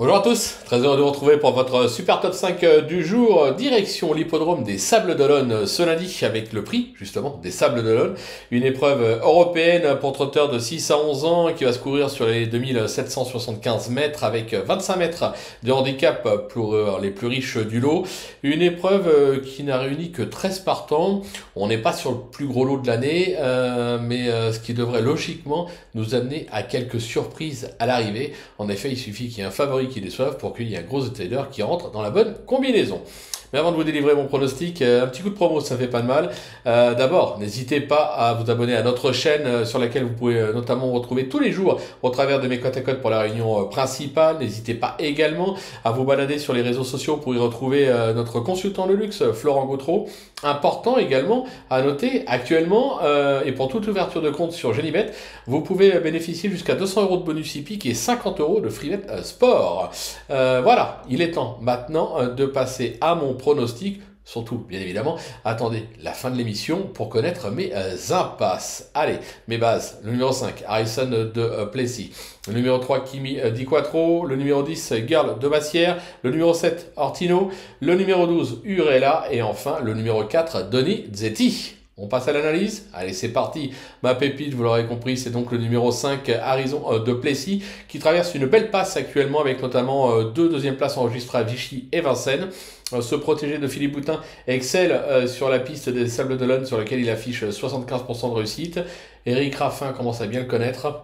Bonjour à tous, très heureux de vous retrouver pour votre super top 5 du jour, direction l'hippodrome des Sables d'Olonne ce lundi avec le prix justement des Sables d'Olonne, une épreuve européenne pour trotteurs de 6 à 11 ans qui va se courir sur les 2775 mètres avec 25 mètres de handicap pour les plus riches du lot, une épreuve qui n'a réuni que 13 partants. On n'est pas sur le plus gros lot de l'année, mais ce qui devrait logiquement nous amener à quelques surprises à l'arrivée. En effet, il suffit qu'il y ait un favori qui déçoive pour qu'il y ait un gros outsider qui rentre dans la bonne combinaison. Mais avant de vous délivrer mon pronostic, un petit coup de promo, ça fait pas de mal. D'abord, n'hésitez pas à vous abonner à notre chaîne sur laquelle vous pouvez notamment retrouver tous les jours au travers de mes cotes à cotes pour la réunion principale. N'hésitez pas également à vous balader sur les réseaux sociaux pour y retrouver notre consultant de luxe, Florent Gautreau. Important également à noter, actuellement, et pour toute ouverture de compte sur Genibet, vous pouvez bénéficier jusqu'à 200 € de bonus hippique et 50 € de freebet sport. Voilà, il est temps maintenant de passer à mon pronostic. Surtout, bien évidemment, attendez la fin de l'émission pour connaître mes impasses. Allez, mes bases. Le numéro 5, Harrison de Plessis. Le numéro 3, Kimi Di Quattro. Le numéro 10, Girl de Bassière. Le numéro 7, Ortino. Le numéro 12, Urella. Et enfin, le numéro 4, Donizetti. On passe à l'analyse. Allez, c'est parti. Ma pépite, vous l'aurez compris, c'est donc le numéro 5, Harrison de Plessis, qui traverse une belle passe actuellement avec notamment deux deuxièmes places enregistrées à Vichy et Vincennes. Se protéger de Philippe Boutin excelle sur la piste des Sables d'Olonne sur laquelle il affiche 75% de réussite. Eric Raffin commence à bien le connaître.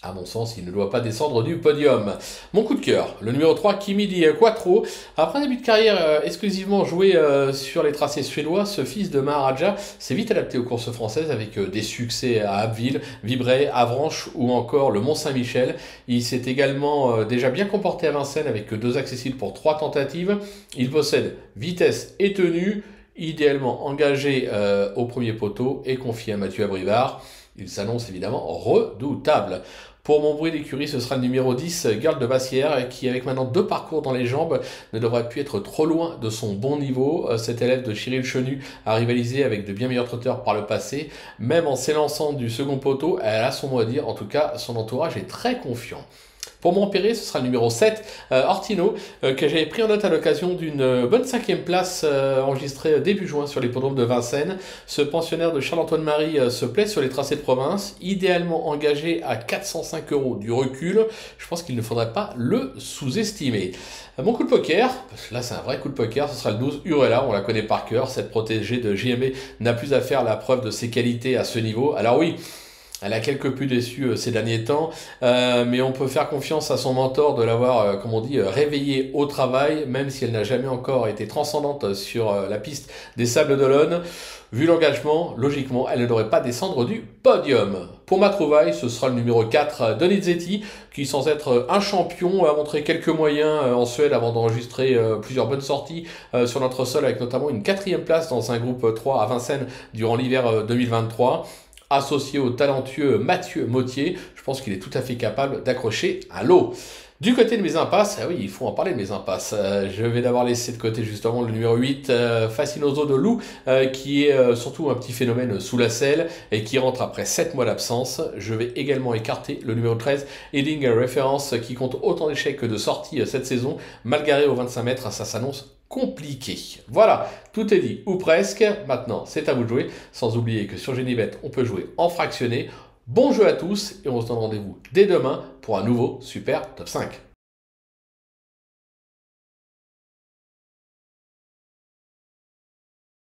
À mon sens, il ne doit pas descendre du podium. Mon coup de cœur, le numéro 3, Kimi Di Quattro. Après un début de carrière exclusivement joué sur les tracés suédois, ce fils de Maharaja s'est vite adapté aux courses françaises avec des succès à Abbeville, Vibré, Avranches ou encore le Mont-Saint-Michel. Il s'est également déjà bien comporté à Vincennes avec 2 accessibles pour 3 tentatives. Il possède vitesse et tenue, idéalement engagé au premier poteau et confié à Mathieu Abrivard. Il s'annonce évidemment redoutable. Pour mon bruit d'écurie, ce sera le numéro 10, Girl de Bassière, qui avec maintenant 2 parcours dans les jambes, ne devrait plus être trop loin de son bon niveau. Cet élève de Cyril Chenu a rivalisé avec de bien meilleurs trotteurs par le passé. Même en s'élançant du second poteau, elle a son mot à dire. En tout cas, son entourage est très confiant. Pour mon péré, ce sera le numéro 7, Ortino, que j'avais pris en note à l'occasion d'une bonne 5e place enregistrée début juin sur l'hippodrome de Vincennes. Ce pensionnaire de Charles-Antoine Marie se plaît sur les tracés de province, idéalement engagé à 405 € du recul. Je pense qu'il ne faudrait pas le sous-estimer. Mon coup de poker, parce que là c'est un vrai coup de poker, ce sera le 12, Urella, on la connaît par cœur. Cette protégée de JMB n'a plus à faire la preuve de ses qualités à ce niveau. Alors oui, elle a quelque peu déçu ces derniers temps, mais on peut faire confiance à son mentor de l'avoir, comme on dit, réveillée au travail, même si elle n'a jamais encore été transcendante sur la piste des Sables d'Olonne. Vu l'engagement, logiquement, elle ne devrait pas descendre du podium. Pour ma trouvaille, ce sera le numéro 4, Donizetti, qui sans être un champion a montré quelques moyens en Suède avant d'enregistrer plusieurs bonnes sorties sur notre sol, avec notamment une 4e place dans un groupe 3 à Vincennes durant l'hiver 2023. Associé au talentueux Mathieu Mottier, je pense qu'il est tout à fait capable d'accrocher un lot. Du côté de mes impasses, ah oui, il faut en parler de mes impasses. Je vais d'abord laisser de côté justement le numéro 8, Fascinoso de Loup, qui est surtout un petit phénomène sous la selle et qui rentre après 7 mois d'absence. Je vais également écarter le numéro 13, Heading Reference, qui compte autant d'échecs que de sorties cette saison. Mal garé aux 25 mètres, ça s'annonce compliqué. Voilà, tout est dit, ou presque. Maintenant, c'est à vous de jouer. Sans oublier que sur Genibet, on peut jouer en fractionné. Bon jeu à tous et on se donne rendez-vous dès demain pour un nouveau Super Top 5.